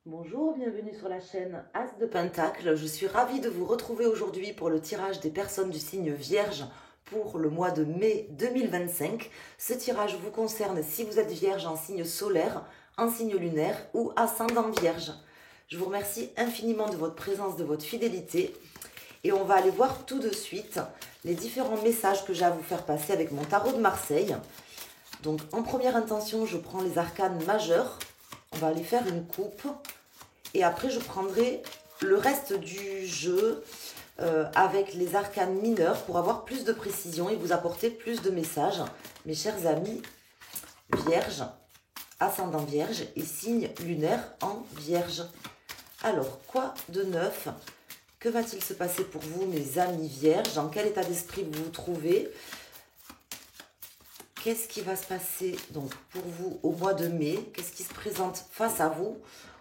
Bonjour, bienvenue sur la chaîne As de Pentacle. Je suis ravie de vous retrouver aujourd'hui pour le tirage des personnes du signe Vierge pour le mois de mai 2025. Ce tirage vous concerne si vous êtes Vierge en signe solaire, en signe lunaire ou ascendant Vierge. Je vous remercie infiniment de votre présence, de votre fidélité et on va aller voir tout de suite les différents messages que j'ai à vous faire passer avec mon tarot de Marseille. Donc en première intention, je prends les arcanes majeurs. On va aller faire une coupe. Et après, je prendrai le reste du jeu avec les arcanes mineurs pour avoir plus de précision et vous apporter plus de messages. Mes chers amis vierges, ascendant vierge et signe lunaire en vierge. Alors, quoi de neuf? Que va-t-il se passer pour vous, mes amis vierges? Dans quel état d'esprit vous vous trouvez? Qu'est-ce qui va se passer donc pour vous au mois de mai? Qu'est-ce qui se présente face à vous?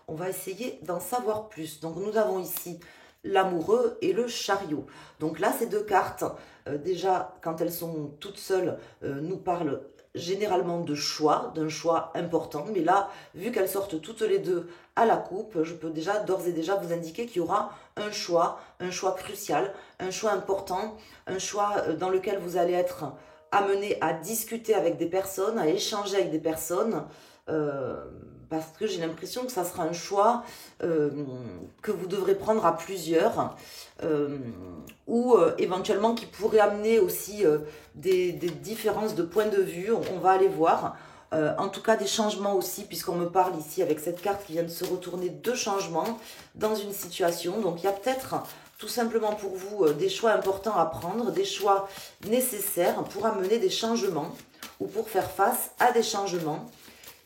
On va essayer d'en savoir plus. Donc nous avons ici l'amoureux et le chariot. Donc là, ces deux cartes, déjà, quand elles sont toutes seules, nous parlent généralement de choix, d'un choix important. Mais là, vu qu'elles sortent toutes les deux à la coupe, je peux déjà d'ores et déjà vous indiquer qu'il y aura un choix crucial, un choix important, un choix dans lequel vous allez être amené à discuter avec des personnes, à échanger avec des personnes, parce que j'ai l'impression que ça sera un choix que vous devrez prendre à plusieurs, ou éventuellement qui pourrait amener aussi des différences de point de vue, on va aller voir. En tout cas des changements aussi, puisqu'on me parle ici avec cette carte qui vient de se retourner, de changements dans une situation. Donc il y a peut-être tout simplement pour vous des choix importants à prendre, des choix nécessaires pour amener des changements ou pour faire face à des changements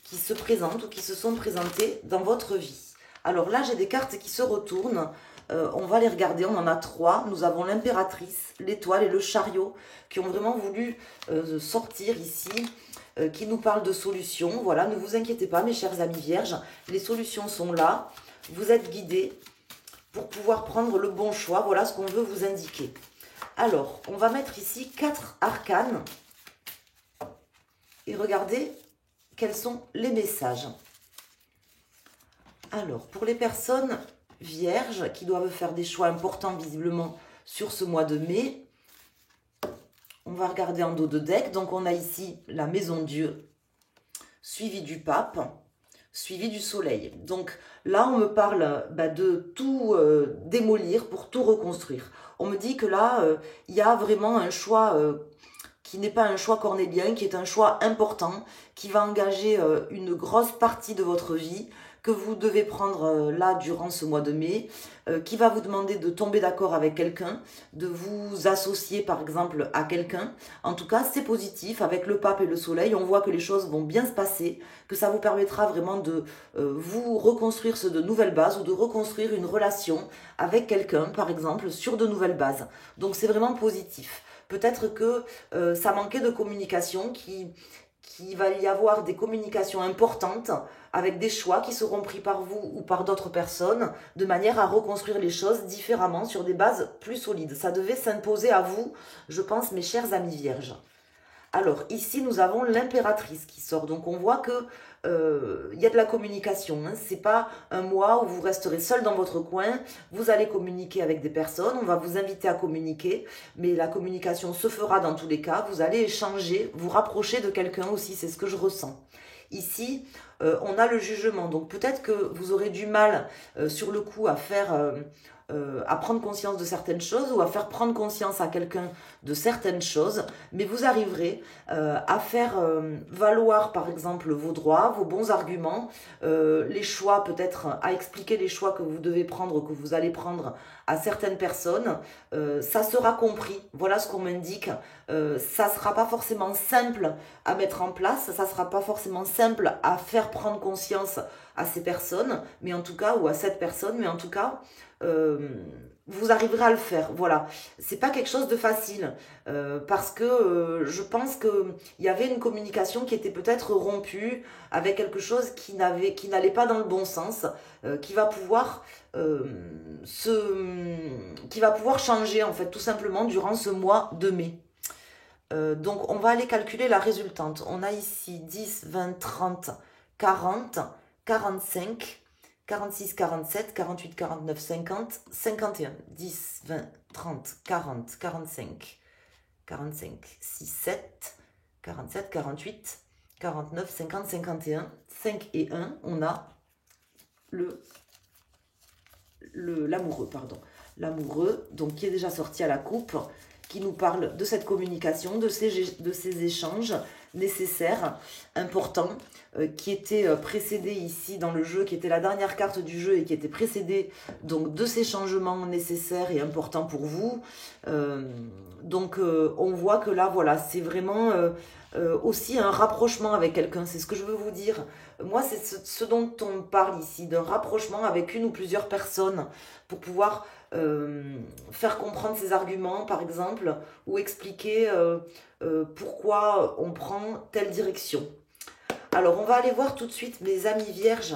qui se présentent ou qui se sont présentés dans votre vie. Alors là, j'ai des cartes qui se retournent. On va les regarder, on en a trois. Nous avons l'impératrice, l'étoile et le chariot qui ont vraiment voulu sortir ici, qui nous parlent de solutions. Voilà, ne vous inquiétez pas, mes chers amis vierges, les solutions sont là. Vous êtes guidés pour pouvoir prendre le bon choix. Voilà ce qu'on veut vous indiquer. Alors, on va mettre ici 4 arcanes et regardez quels sont les messages. Alors, pour les personnes vierges qui doivent faire des choix importants visiblement sur ce mois de mai, on va regarder en dos de deck. Donc, on a ici la maison Dieu, suivi du pape, suivi du soleil. Donc là, on me parle de tout démolir pour tout reconstruire. On me dit que là, il y a vraiment un choix qui n'est pas un choix cornélien, qui est un choix important, qui va engager une grosse partie de votre vie, que vous devez prendre là durant ce mois de mai, qui va vous demander de tomber d'accord avec quelqu'un, de vous associer par exemple à quelqu'un. En tout cas, c'est positif. Avec le pape et le soleil, on voit que les choses vont bien se passer, que ça vous permettra vraiment de vous reconstruire sur de nouvelles bases ou de reconstruire une relation avec quelqu'un, par exemple, sur de nouvelles bases. Donc c'est vraiment positif. Peut-être que ça manquait de communication, qu'il va y avoir des communications importantes avec des choix qui seront pris par vous ou par d'autres personnes de manière à reconstruire les choses différemment sur des bases plus solides. Ça devait s'imposer à vous, je pense, mes chers amis vierges. Alors, ici, nous avons l'impératrice qui sort. Donc, on voit que y a de la communication. Hein. Ce n'est pas un mois où vous resterez seul dans votre coin. Vous allez communiquer avec des personnes. On va vous inviter à communiquer. Mais la communication se fera dans tous les cas. Vous allez échanger, vous rapprocher de quelqu'un aussi. C'est ce que je ressens. Ici, on a le jugement. Donc, peut-être que vous aurez du mal sur le coup à faire... à prendre conscience de certaines choses ou à faire prendre conscience à quelqu'un de certaines choses, mais vous arriverez à faire valoir par exemple vos droits, vos bons arguments, les choix, peut-être à expliquer les choix que vous devez prendre, que vous allez prendre à certaines personnes, ça sera compris, voilà ce qu'on m'indique, ça sera pas forcément simple à mettre en place, ça sera pas forcément simple à faire prendre conscience à ces personnes, mais en tout cas, ou à cette personne, mais en tout cas, vous arriverez à le faire. Voilà, c'est pas quelque chose de facile parce que je pense que il y avait une communication qui était peut-être rompue avec quelque chose qui n'allait pas dans le bon sens, qui va pouvoir qui va pouvoir changer en fait tout simplement durant ce mois de mai. Donc on va aller calculer la résultante. On a ici 10, 20, 30, 40, 45, 46, 47, 48, 49, 50, 51, 10, 20, 30, 40, 45, 45, 6, 7, 47, 48, 49, 50, 51, 5 et 1, on a l'amoureux, pardon. L'amoureux, donc qui est déjà sorti à la coupe, qui nous parle de cette communication, de ces échanges nécessaires, importants, qui étaient précédés ici dans le jeu, qui était la dernière carte du jeu et qui était précédée donc de ces changements nécessaires et importants pour vous. Donc on voit que là, voilà, c'est vraiment aussi un rapprochement avec quelqu'un, c'est ce que je veux vous dire. Moi, c'est ce dont on parle ici, d'un rapprochement avec une ou plusieurs personnes pour pouvoir faire comprendre ses arguments, par exemple, ou expliquer pourquoi on prend telle direction. Alors, on va aller voir tout de suite mes amis vierges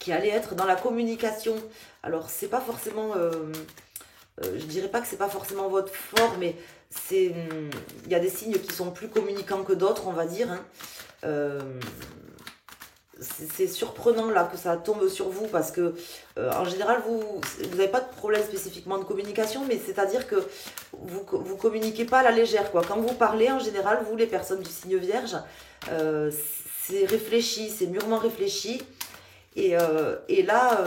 qui allaient être dans la communication. Alors, c'est pas forcément... je dirais pas que c'est pas forcément votre fort, mais il y a des signes qui sont plus communicants que d'autres, on va dire. Hein. C'est surprenant là que ça tombe sur vous parce que en général vous n'avez pas de problème spécifiquement de communication, mais c'est-à-dire que vous communiquez pas à la légère quoi. Quand vous parlez en général, vous les personnes du signe vierge, c'est réfléchi, c'est mûrement réfléchi et là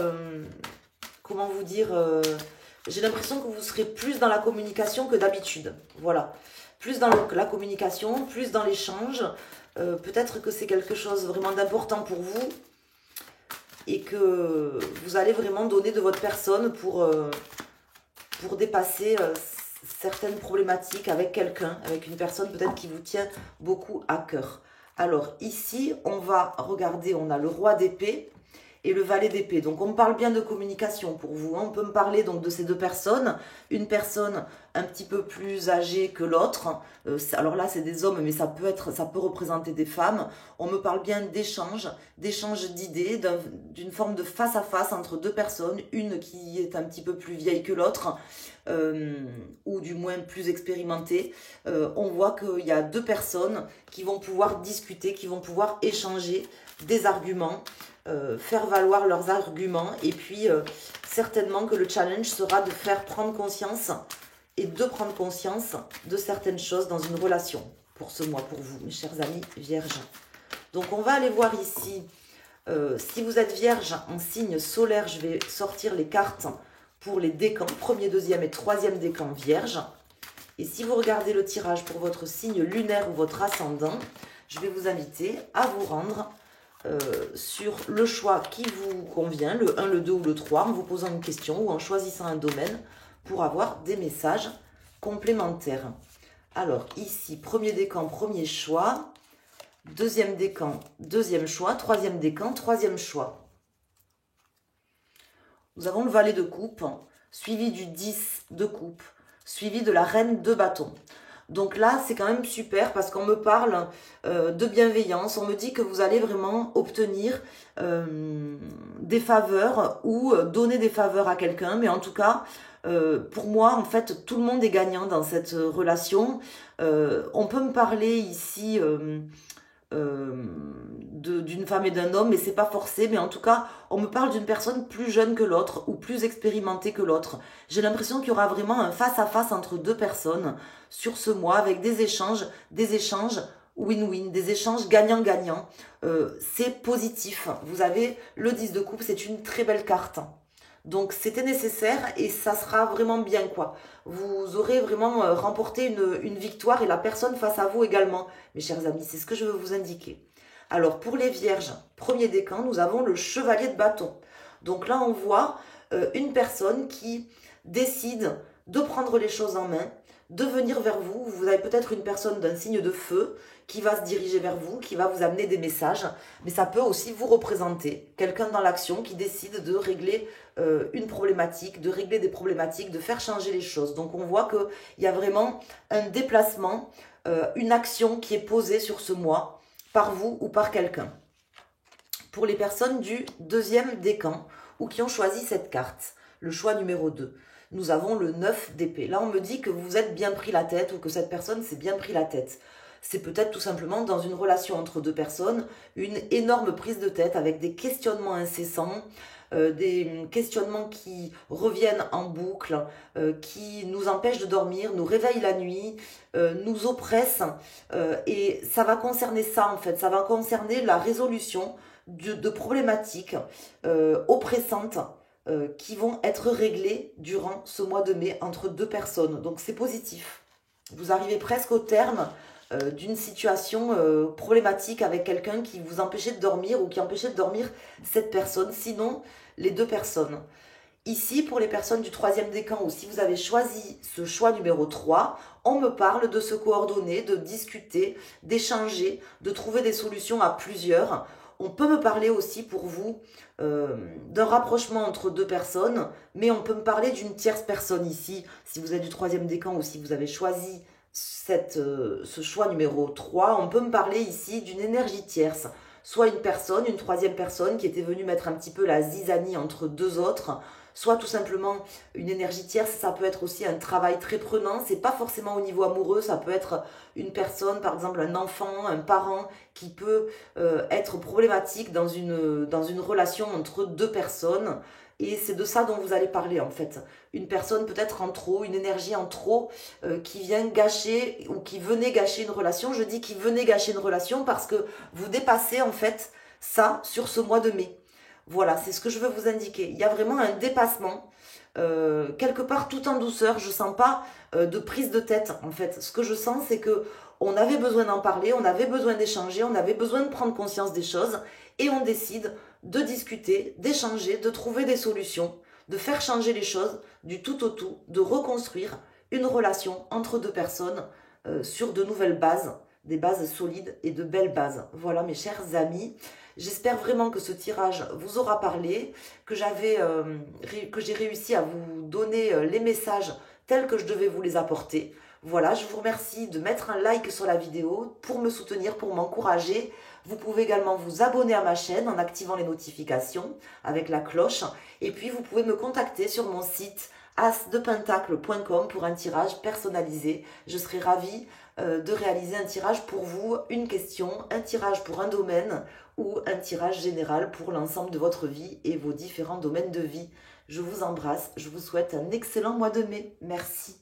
comment vous dire, j'ai l'impression que vous serez plus dans la communication que d'habitude, voilà, plus dans la communication, plus dans l'échange. Peut-être que c'est quelque chose vraiment d'important pour vous et que vous allez vraiment donner de votre personne pour dépasser certaines problématiques avec quelqu'un, avec une personne peut-être qui vous tient beaucoup à cœur. Alors ici, on va regarder, on a le roi d'épée et le valet d'épée. Donc on me parle bien de communication pour vous. Hein. On peut me parler donc de ces deux personnes. Une personne un petit peu plus âgée que l'autre. Alors là c'est des hommes, mais ça peut représenter des femmes. On me parle bien d'échange d'idées, d'une forme de face à face entre deux personnes. Une qui est un petit peu plus vieille que l'autre, ou du moins plus expérimentée. On voit qu'il y a deux personnes qui vont pouvoir discuter, qui vont pouvoir échanger des arguments. Faire valoir leurs arguments et puis certainement que le challenge sera de faire prendre conscience et de prendre conscience de certaines choses dans une relation pour ce mois, pour vous, mes chers amis vierges. Donc on va aller voir ici, si vous êtes vierge en signe solaire, je vais sortir les cartes pour les décans, premier, deuxième et troisième décan vierge. Et si vous regardez le tirage pour votre signe lunaire ou votre ascendant, je vais vous inviter à vous rendre sur le choix qui vous convient, le 1, le 2 ou le 3, en vous posant une question ou en choisissant un domaine pour avoir des messages complémentaires. Alors ici, premier décan, premier choix, deuxième décan, deuxième choix, troisième décan, troisième choix. Nous avons le valet de coupe, suivi du 10 de coupe, suivi de la reine de bâton. Donc là, c'est quand même super parce qu'on me parle de bienveillance. On me dit que vous allez vraiment obtenir des faveurs ou donner des faveurs à quelqu'un. Mais en tout cas, pour moi, en fait, tout le monde est gagnant dans cette relation. On peut me parler ici d'une femme et d'un homme, mais c'est pas forcé. Mais en tout cas, on me parle d'une personne plus jeune que l'autre ou plus expérimentée que l'autre. J'ai l'impression qu'il y aura vraiment un face-à-face entre deux personnes sur ce mois avec des échanges win-win, des échanges gagnant-gagnant. C'est positif. Vous avez le 10 de coupe, c'est une très belle carte. Donc c'était nécessaire et ça sera vraiment bien quoi. Vous aurez vraiment remporté une victoire et la personne face à vous également. Mes chers amis, c'est ce que je veux vous indiquer. Alors pour les vierges, premier décan, nous avons le chevalier de bâton. Donc là on voit une personne qui décide de prendre les choses en main, de venir vers vous. Vous avez peut-être une personne d'un signe de feu qui va se diriger vers vous, qui va vous amener des messages. Mais ça peut aussi vous représenter quelqu'un dans l'action qui décide de régler une problématique, de régler des problématiques, de faire changer les choses. Donc on voit qu'il y a vraiment un déplacement, une action qui est posée sur ce mois par vous ou par quelqu'un. Pour les personnes du deuxième décan ou qui ont choisi cette carte, le choix numéro 2. Nous avons le 9 d'épée. Là, on me dit que vous êtes bien pris la tête ou que cette personne s'est bien pris la tête. c'est peut-être tout simplement dans une relation entre deux personnes, une énorme prise de tête avec des questionnements incessants, des questionnements qui reviennent en boucle, qui nous empêchent de dormir, nous réveillent la nuit, nous oppressent. Et ça va concerner ça en fait, ça va concerner la résolution de problématiques oppressantes qui vont être réglées durant ce mois de mai entre deux personnes. Donc c'est positif. Vous arrivez presque au terme d'une situation problématique avec quelqu'un qui vous empêchait de dormir ou qui empêchait de dormir cette personne, sinon les deux personnes. Ici, pour les personnes du troisième décan, ou si vous avez choisi ce choix numéro 3, on me parle de se coordonner, de discuter, d'échanger, de trouver des solutions à plusieurs. On peut me parler aussi pour vous d'un rapprochement entre deux personnes, mais on peut me parler d'une tierce personne ici, si vous êtes du troisième décan ou si vous avez choisi ce choix numéro 3, on peut me parler ici d'une énergie tierce, soit une personne, une troisième personne qui était venue mettre un petit peu la zizanie entre deux autres, soit tout simplement une énergie tierce. Ça peut être aussi un travail très prenant, c'est pas forcément au niveau amoureux, ça peut être une personne, par exemple un enfant, un parent qui peut être problématique dans une relation entre deux personnes. Et c'est de ça dont vous allez parler en fait. Une personne peut-être en trop, une énergie en trop qui vient gâcher ou qui venait gâcher une relation. Je dis qui venait gâcher une relation parce que vous dépassez en fait ça sur ce mois de mai. Voilà, c'est ce que je veux vous indiquer. Il y a vraiment un dépassement, quelque part tout en douceur. Je ne sens pas de prise de tête en fait. Ce que je sens, c'est que on avait besoin d'en parler, on avait besoin d'échanger, on avait besoin de prendre conscience des choses et on décide de discuter, d'échanger, de trouver des solutions, de faire changer les choses du tout au tout, de reconstruire une relation entre deux personnes sur de nouvelles bases, des bases solides et de belles bases. Voilà mes chers amis, j'espère vraiment que ce tirage vous aura parlé, que j'ai réussi à vous donner les messages tels que je devais vous les apporter. Voilà, je vous remercie de mettre un like sur la vidéo pour me soutenir, pour m'encourager. Vous pouvez également vous abonner à ma chaîne en activant les notifications avec la cloche. Et puis, vous pouvez me contacter sur mon site asdepentacle.com pour un tirage personnalisé. Je serai ravie de réaliser un tirage pour vous, une question, un tirage pour un domaine ou un tirage général pour l'ensemble de votre vie et vos différents domaines de vie. Je vous embrasse, je vous souhaite un excellent mois de mai. Merci.